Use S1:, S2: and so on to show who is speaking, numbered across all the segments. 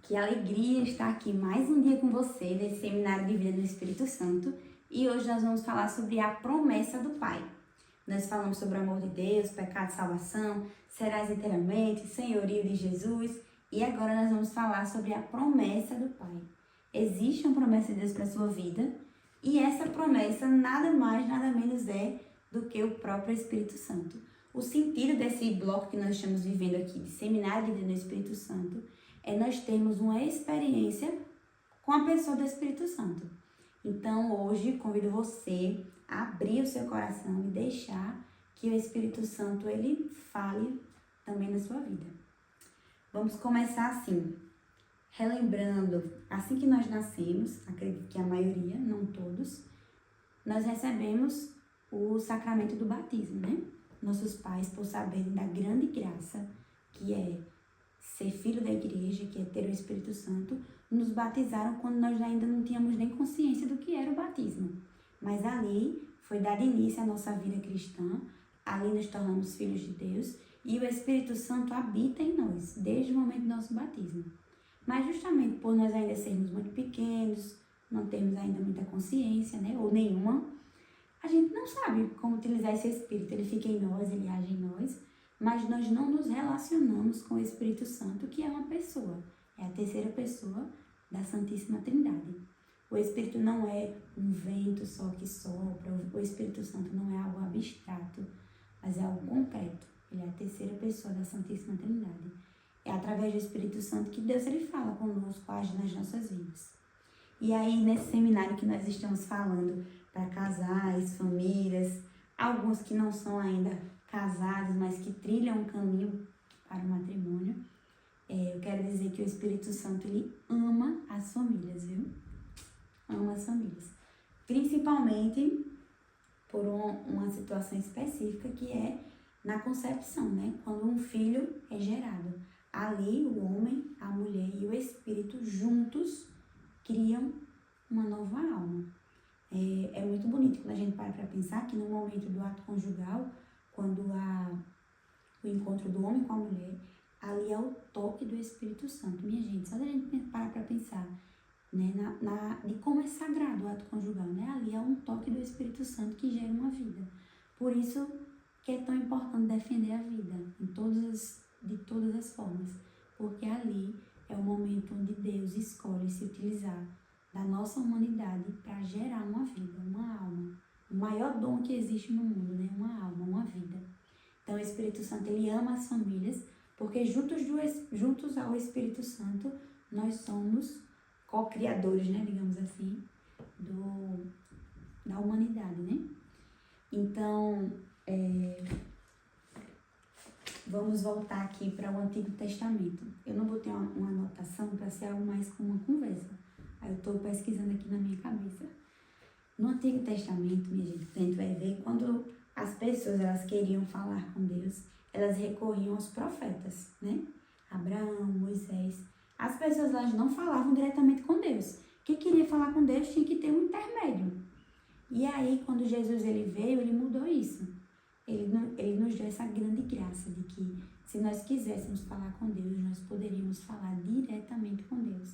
S1: Que alegria estar aqui mais um dia com você nesse seminário de vida do Espírito Santo. E hoje nós vamos falar sobre a promessa do Pai. Nós falamos sobre o amor de Deus, pecado e salvação, serás eternamente, senhorio de Jesus. E agora nós vamos falar sobre a promessa do Pai. Existe uma promessa de Deus para a sua vida e essa promessa nada mais, nada menos é do que o próprio Espírito Santo. O sentido desse bloco que nós estamos vivendo aqui, de seminário de vida do Espírito Santo, é nós termos uma experiência com a pessoa do Espírito Santo. Então, hoje, convido você a abrir o seu coração e deixar que o Espírito Santo, ele fale também na sua vida. Vamos começar assim, relembrando, assim que nós nascemos, acredito que a maioria, não todos, nós recebemos o sacramento do batismo, né? Nossos pais, por saberem da grande graça que é ser filho da igreja, que é ter o Espírito Santo, nos batizaram quando nós ainda não tínhamos nem consciência do que era o batismo. Mas ali foi dado início à nossa vida cristã, ali nos tornamos filhos de Deus e o Espírito Santo habita em nós, desde o momento do nosso batismo. Mas justamente por nós ainda sermos muito pequenos, não termos ainda muita consciência, né, ou nenhuma, a gente não sabe como utilizar esse Espírito, ele fica em nós, ele age em nós, mas nós não nos relacionamos com o Espírito Santo, que é uma pessoa, é a terceira pessoa da Santíssima Trindade. O Espírito não é um vento só que sopra, o Espírito Santo não é algo abstrato, mas é algo concreto, ele é a terceira pessoa da Santíssima Trindade. É através do Espírito Santo que Deus ele fala conosco, age nas nossas vidas. E aí, nesse seminário que nós estamos falando para casais, famílias, alguns que não são ainda casados, mas que trilham um caminho para o matrimônio, eu quero dizer que o Espírito Santo, ele ama as famílias, viu? Ama as famílias. Principalmente por uma situação específica que é na concepção, né? Quando um filho é gerado. Ali, o homem, a mulher e o Espírito juntos criam uma nova alma. É muito bonito quando a gente para pensar que no momento do ato conjugal, quando há o encontro do homem com a mulher, ali é o toque do Espírito Santo. Minha gente, só da gente parar para pensar, né, de como é sagrado o ato conjugal, né? Ali é um toque do Espírito Santo que gera uma vida. Por isso que é tão importante defender a vida de todas as formas, porque ali é o momento onde Deus escolhe se utilizar da nossa humanidade para gerar uma vida, uma alma. O maior dom que existe no mundo, né? Uma alma, uma vida. Então, o Espírito Santo, ele ama as famílias, porque juntos ao Espírito Santo, nós somos co-criadores, né? Digamos assim, da humanidade, né? Então, vamos voltar aqui para o Antigo Testamento. Eu não botei uma anotação para ser algo mais como uma conversa. Aí eu estou pesquisando aqui na minha cabeça. No Antigo Testamento, minha gente, a gente vai ver quando as pessoas elas queriam falar com Deus, elas recorriam aos profetas, né? Abraão, Moisés. As pessoas elas não falavam diretamente com Deus. Quem queria falar com Deus tinha que ter um intermédio. E aí, quando Jesus ele veio, ele mudou isso. Ele nos deu essa grande graça de que, se nós quiséssemos falar com Deus, nós poderíamos falar diretamente com Deus.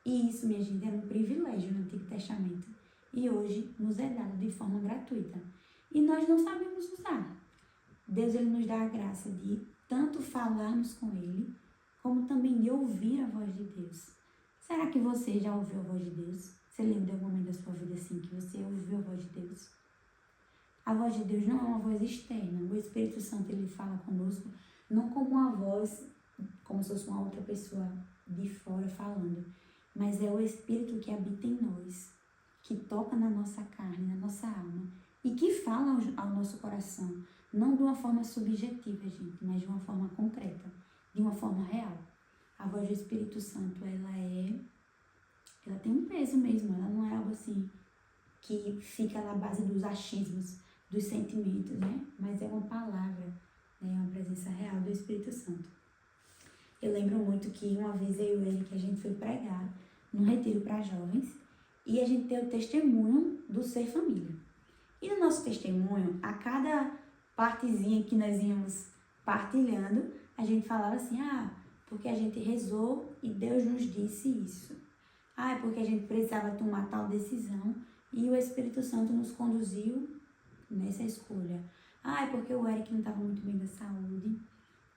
S1: E isso, minha gente, era um privilégio no Antigo Testamento. E hoje nos é dado de forma gratuita. E nós não sabemos usar. Deus ele nos dá a graça de tanto falarmos com Ele, como também de ouvir a voz de Deus. Será que você já ouviu a voz de Deus? Você lembra de algum momento da sua vida assim que você ouviu a voz de Deus? A voz de Deus não é uma voz externa. O Espírito Santo ele fala conosco não como uma voz, como se fosse uma outra pessoa de fora falando, mas é o Espírito que habita em nós, que toca na nossa carne, na nossa alma e que fala ao nosso coração, não de uma forma subjetiva, gente, mas de uma forma concreta, de uma forma real. A voz do Espírito Santo, ela tem um peso mesmo, ela não é algo assim que fica na base dos achismos, dos sentimentos, né? Mas é uma palavra, né? Uma presença real do Espírito Santo. Eu lembro muito que uma vez eu e ele, que a gente foi pregar num retiro para jovens e a gente teve o testemunho do Ser Família. E no nosso testemunho, a cada partezinha que nós íamos partilhando, a gente falava assim, porque a gente rezou e Deus nos disse isso. Ah, é porque a gente precisava tomar tal decisão e o Espírito Santo nos conduziu nessa escolha. Ah, é porque o Eric não estava muito bem da saúde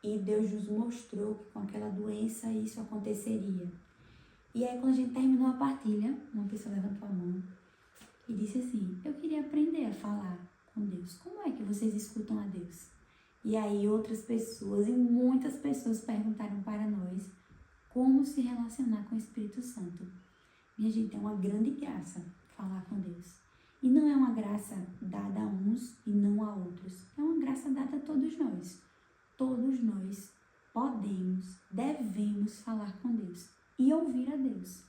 S1: e Deus nos mostrou que com aquela doença isso aconteceria. E aí, quando a gente terminou a partilha, uma pessoa levantou a mão e disse assim: eu queria aprender a falar com Deus. Como é que vocês escutam a Deus? E aí, outras pessoas e muitas pessoas perguntaram para nós como se relacionar com o Espírito Santo. Minha gente, é uma grande graça falar com Deus. E não é uma graça dada a uns e não a outros. É uma graça dada a todos nós. Todos nós podemos, devemos falar com Deus e ouvir a Deus.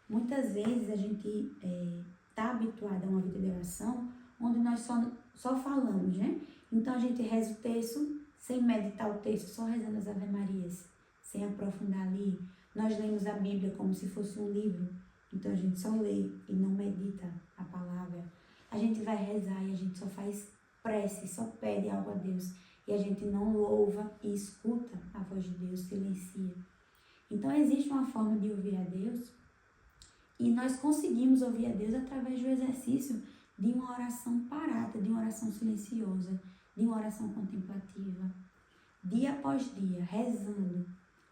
S1: Muitas vezes a gente está habituado a uma vida de oração onde nós só falamos, né? Então a gente reza o texto sem meditar o texto, só rezando as Ave Marias, sem aprofundar ali. Nós lemos a Bíblia como se fosse um livro, então a gente só lê e não medita a palavra. A gente vai rezar e a gente só faz prece, só pede algo a Deus. E a gente não louva e escuta a voz de Deus, silencia. Então existe uma forma de ouvir a Deus e nós conseguimos ouvir a Deus através do exercício de uma oração parada, de uma oração silenciosa, de uma oração contemplativa. Dia após dia, rezando,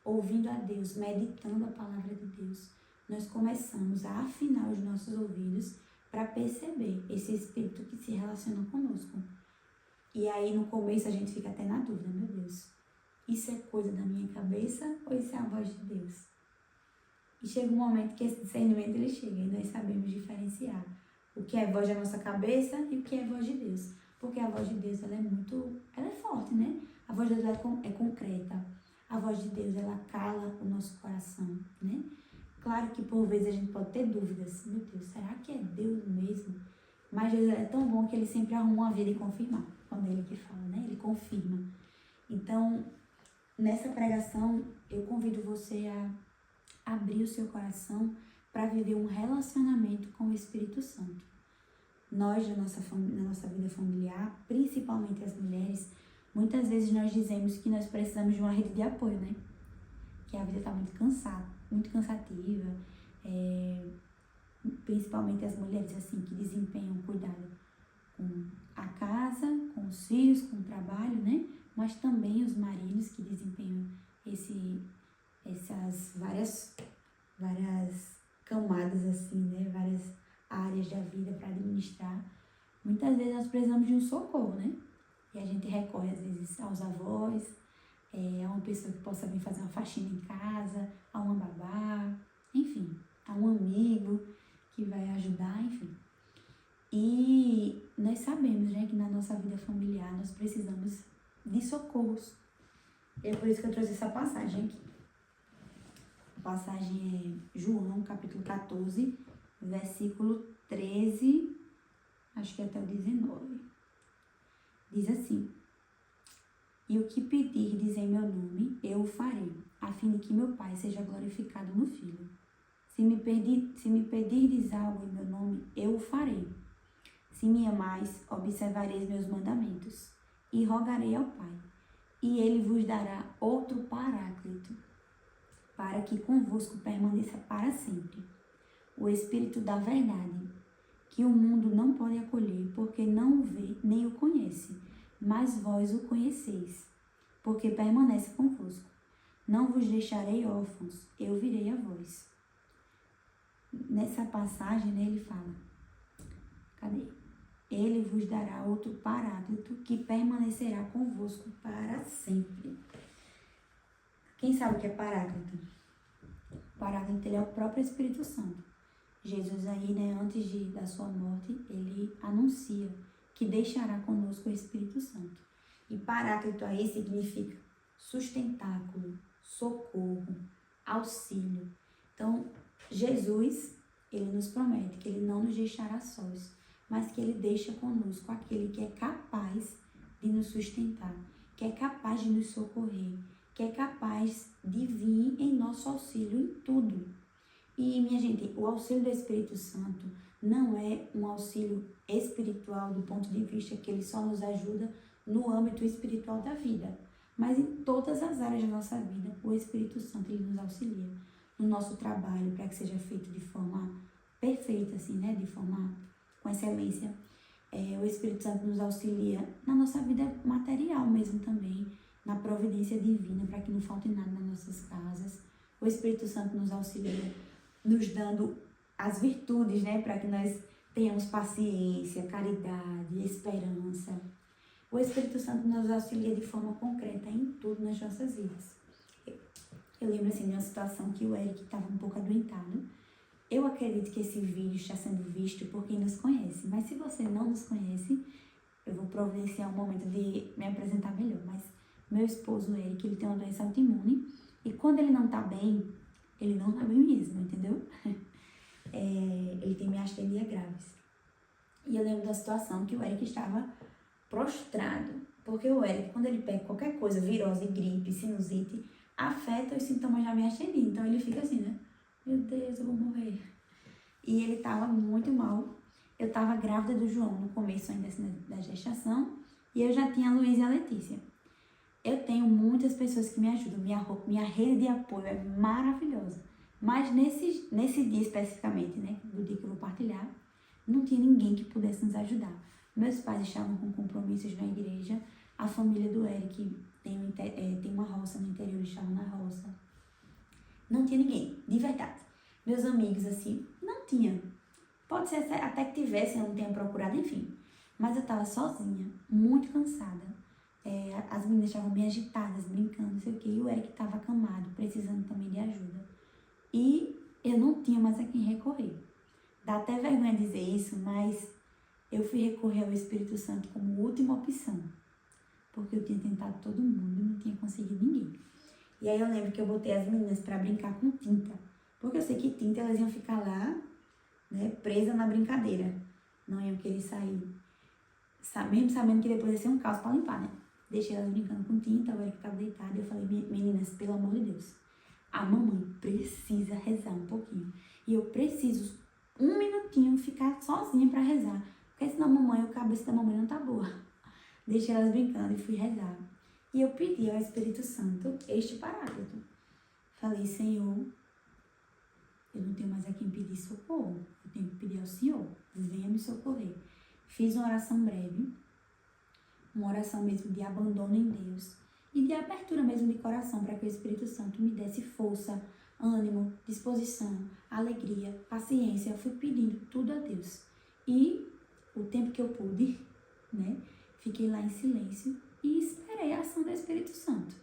S1: ouvindo a Deus, meditando a palavra de Deus, nós começamos a afinar os nossos ouvidos para perceber esse Espírito que se relaciona conosco. E aí no começo a gente fica até na dúvida, meu Deus, isso é coisa da minha cabeça ou isso é a voz de Deus? E chega um momento que esse discernimento ele chega e nós sabemos diferenciar o que é voz da nossa cabeça e o que é voz de Deus. Porque a voz de Deus ela é forte, né? A voz de Deus é concreta. A voz de Deus ela cala o nosso coração, né? Claro que por vezes a gente pode ter dúvidas. Meu Deus, será que é Deus mesmo? Mas Deus é tão bom que ele sempre arruma uma vida de confirmar. Quando ele que fala, né? Ele confirma. Então, nessa pregação, eu convido você a abrir o seu coração para viver um relacionamento com o Espírito Santo. Nós, na nossa vida familiar, principalmente as mulheres, muitas vezes nós dizemos que nós precisamos de uma rede de apoio, né? Que a vida está muito cansativa, principalmente as mulheres assim que desempenham cuidado com a casa, com os filhos, com o trabalho, né? Mas também os maridos que desempenham essas várias camadas assim, né? Várias áreas da vida para administrar. Muitas vezes nós precisamos de um socorro, né? E a gente recorre às vezes aos avós, a uma pessoa que possa vir fazer uma faxina em casa, a uma babá, enfim, a um amigo que vai ajudar, enfim. E nós sabemos, né, que na nossa vida familiar nós precisamos de socorros. E é por isso que eu trouxe essa passagem aqui. A passagem é João, capítulo 14, versículo 13, acho que até o 19. Diz assim: e o que pedirdes em meu nome, eu o farei, a fim de que meu Pai seja glorificado no Filho. Se me pedirdes algo em meu nome, eu o farei. Se me amais, observareis meus mandamentos, e rogarei ao Pai, e ele vos dará outro Paráclito, para que convosco permaneça para sempre, o Espírito da verdade, que o mundo não pode acolher, porque não o vê nem o conhece, mas vós o conheceis, porque permanece convosco. Não vos deixarei órfãos, eu virei a vós. Nessa passagem, né, ele fala, ele vos dará outro Paráclito que permanecerá convosco para sempre. Quem sabe o que é Paráclito? Paráclito, ele é o próprio Espírito Santo. Jesus aí, né, antes da sua morte, ele anuncia que deixará conosco o Espírito Santo. E Paráclito aí significa sustentáculo, socorro, auxílio. Então, Jesus, ele nos promete que ele não nos deixará sós, mas que ele deixa conosco aquele que é capaz de nos sustentar, que é capaz de nos socorrer, que é capaz de vir em nosso auxílio em tudo. E, minha gente, o auxílio do Espírito Santo não é um auxílio espiritual do ponto de vista que ele só nos ajuda no âmbito espiritual da vida, mas em todas as áreas da nossa vida, o Espírito Santo, ele nos auxilia. No nosso trabalho, para que seja feito de forma perfeita, assim, né? De forma com excelência. O Espírito Santo nos auxilia na nossa vida material mesmo também, na providência divina, para que não falte nada nas nossas casas. O Espírito Santo nos auxilia, nos dando as virtudes, né? Para que nós tenhamos paciência, caridade, esperança. O Espírito Santo nos auxilia de forma concreta em tudo nas nossas vidas. Eu lembro, assim, de uma situação que o Eric estava um pouco adoentado. Eu acredito que esse vídeo está sendo visto por quem nos conhece, mas se você não nos conhece, eu vou providenciar um momento de me apresentar melhor. Mas meu esposo, Eric, ele tem uma doença autoimune e quando ele não tá bem, ele não tá bem mesmo, entendeu? Ele tem miastenia graves. E eu lembro da situação que o Eric estava prostrado, porque o Eric, quando ele pega qualquer coisa, virose, gripe, sinusite, afeta os sintomas da miastenia. Então ele fica assim, né? Meu Deus, eu vou morrer. E ele tava muito mal. Eu tava grávida do João no começo ainda assim, da gestação. E eu já tinha a Luísa e a Letícia. Eu tenho muitas pessoas que me ajudam. Minha rede de apoio é maravilhosa. Mas nesse dia especificamente, né? Do dia que eu vou partilhar, não tinha ninguém que pudesse nos ajudar. Meus pais estavam com compromissos na igreja. A família do Eric tem uma roça no interior, eles estavam na roça. Não tinha ninguém, de verdade. Meus amigos, assim, não tinha. Pode ser até que tivesse, eu não tenha procurado, enfim. Mas eu tava sozinha, muito cansada. As meninas estavam meio agitadas, brincando, não sei o quê. E o Eric tava acamado, precisando também de ajuda. E eu não tinha mais a quem recorrer. Dá até vergonha dizer isso, mas eu fui recorrer ao Espírito Santo como última opção. Porque eu tinha tentado todo mundo e não tinha conseguido ninguém. E aí eu lembro que eu botei as meninas para brincar com tinta. Porque eu sei que tinta elas iam ficar lá, né, presas na brincadeira. Não iam querer sair. Mesmo sabendo que depois ia ser um caos para limpar, né? Deixei elas brincando com tinta, o Eric estava deitado e eu falei, meninas, pelo amor de Deus, a mamãe precisa rezar um pouquinho. E eu preciso, um minutinho, ficar sozinha para rezar. Porque senão a cabeça da mamãe não tá boa. Deixei elas brincando e fui rezar. E eu pedi ao Espírito Santo este parágrafo. Falei, Senhor, eu não tenho mais a quem pedir socorro. Eu tenho que pedir ao Senhor. Venha me socorrer. Fiz uma oração breve. Uma oração mesmo de abandono em Deus. E de abertura mesmo de coração para que o Espírito Santo me desse força, ânimo, disposição, alegria, paciência. Eu fui pedindo tudo a Deus. E o tempo que eu pude, né? Fiquei lá em silêncio e esperei a ação do Espírito Santo.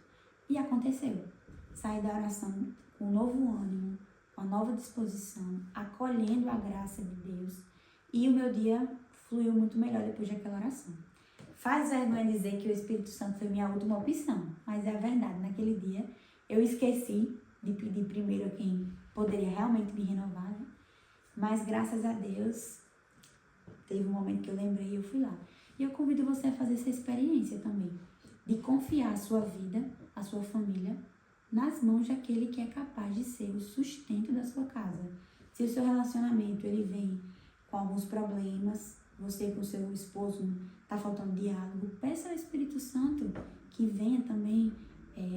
S1: E aconteceu. Saí da oração com um novo ânimo, com uma nova disposição, acolhendo a graça de Deus. E o meu dia fluiu muito melhor depois daquela oração. Faz vergonha dizer que o Espírito Santo foi minha última opção, mas é a verdade. Naquele dia eu esqueci de pedir primeiro a quem poderia realmente me renovar, né? Mas graças a Deus, teve um momento que eu lembrei e eu fui lá. E eu convido você a fazer essa experiência também, de confiar a sua vida, a sua família, nas mãos daquele que é capaz de ser o sustento da sua casa. Se o seu relacionamento ele vem com alguns problemas, você com o seu esposo está faltando diálogo, peça ao Espírito Santo que venha também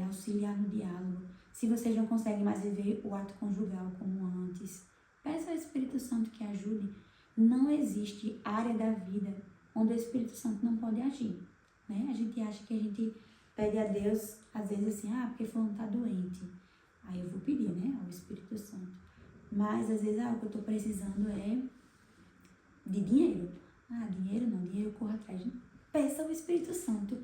S1: auxiliar no diálogo. Se vocês não conseguem mais viver o ato conjugal como antes, peça ao Espírito Santo que ajude. Não existe área da vida onde o Espírito Santo não pode agir, né? A gente acha que a gente pede a Deus, às vezes assim, porque fulano está doente. Aí eu vou pedir, né, ao Espírito Santo. Mas às vezes o que eu estou precisando é de dinheiro. Dinheiro não, dinheiro eu corro atrás. Peça ao Espírito Santo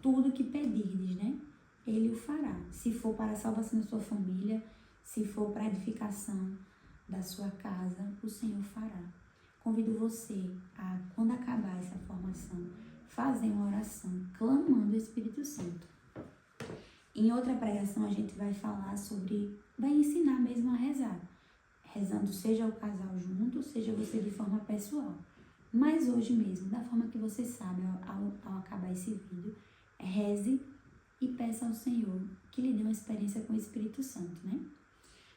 S1: tudo que pedirdes, né? Ele o fará. Se for para a salvação da sua família, se for para a edificação da sua casa, o Senhor fará. Convido você a, quando acabar essa formação, fazer uma oração clamando o Espírito Santo. Em outra pregação a gente vai falar vai ensinar mesmo a rezar. Rezando seja o casal junto, seja você de forma pessoal. Mas hoje mesmo, da forma que você sabe, ao acabar esse vídeo, reze e peça ao Senhor que lhe dê uma experiência com o Espírito Santo, né?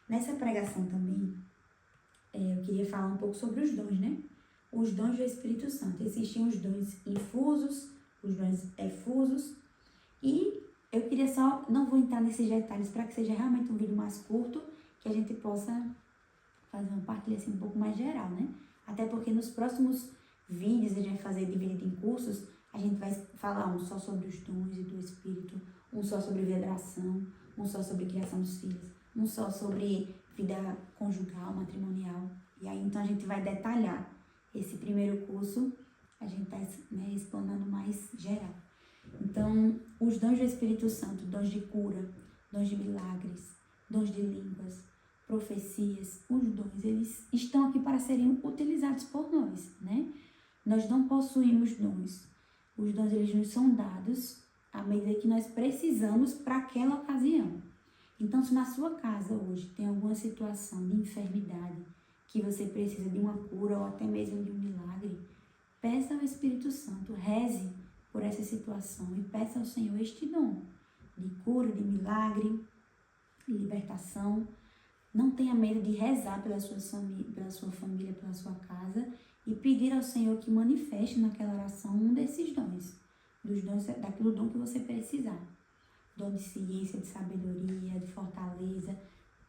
S1: Nessa pregação também, eu queria falar um pouco sobre os dons, né? Os dons do Espírito Santo. Existem os dons infusos, os dons efusos, e eu queria só, não vou entrar nesses detalhes para que seja realmente um vídeo mais curto, que a gente possa fazer uma partilha assim um pouco mais geral, né? Até porque nos próximos vídeos a gente vai fazer dividido em cursos, a gente vai falar um só sobre os dons e do Espírito, um só sobre vibração, um só sobre criação dos filhos, um só sobre vida conjugal, matrimonial. E aí então a gente vai detalhar. Esse primeiro curso a gente está, né, explanando mais geral. Então, os dons do Espírito Santo, dons de cura, dons de milagres, dons de línguas, profecias, os dons, eles estão aqui para serem utilizados por nós, né? Nós não possuímos dons. Os dons, eles nos são dados à medida que nós precisamos para aquela ocasião. Então, se na sua casa hoje tem alguma situação de enfermidade, que você precisa de uma cura ou até mesmo de um milagre, peça ao Espírito Santo, reze por essa situação e peça ao Senhor este dom de cura, de milagre, de libertação. Não tenha medo de rezar pela sua família, pela sua casa e pedir ao Senhor que manifeste naquela oração um desses dons, dos dons, daquilo dom que você precisar. Dom de ciência, de sabedoria, de fortaleza.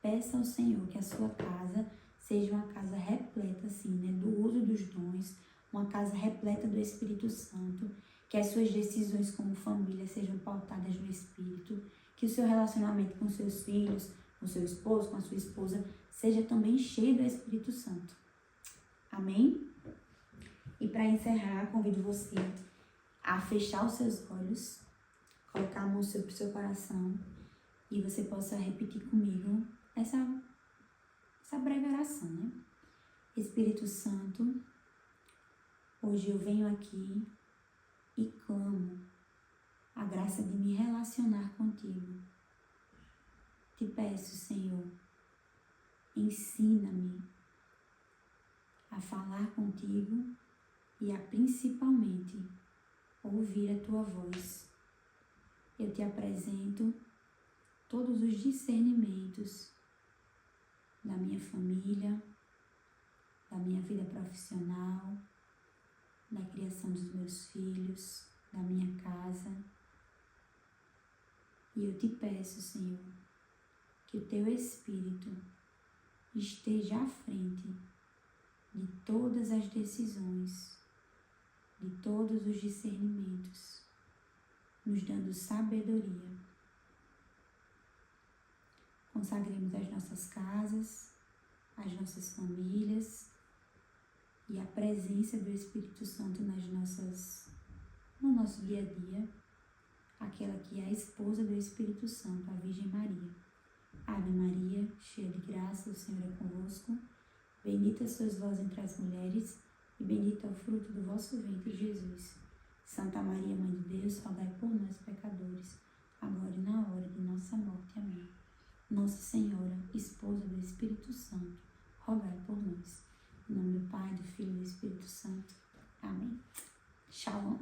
S1: Peça ao Senhor que a sua casa seja uma casa repleta, assim, né, do uso dos dons, uma casa repleta do Espírito Santo, que as suas decisões como família sejam pautadas no Espírito, que o seu relacionamento com seus filhos, com seu esposo, com a sua esposa, seja também cheio do Espírito Santo. Amém? E para encerrar, convido você a fechar os seus olhos, colocar a mão sobre o seu coração e você possa repetir comigo essa breve oração, né? Espírito Santo, hoje eu venho aqui e clamo a graça de me relacionar contigo. Te peço, Senhor, ensina-me a falar contigo e a principalmente ouvir a tua voz. Eu te apresento todos os discernimentos da minha família, da minha vida profissional, da criação dos meus filhos, da minha casa. E eu te peço, Senhor, que o teu Espírito esteja à frente de todas as decisões, de todos os discernimentos, nos dando sabedoria. Consagremos as nossas casas, as nossas famílias e a presença do Espírito Santo no nosso dia a dia, aquela que é a esposa do Espírito Santo, a Virgem Maria. Ave Maria, cheia de graça, o Senhor é convosco. Bendita sois vós entre as mulheres, e bendito é o fruto do vosso ventre, Jesus. Santa Maria, Mãe de Deus, rogai por nós, pecadores, agora e na hora de nossa morte. Amém. Nossa Senhora, esposa do Espírito Santo, rogai por nós. Em nome do Pai, do Filho e do Espírito Santo. Amém. Shalom.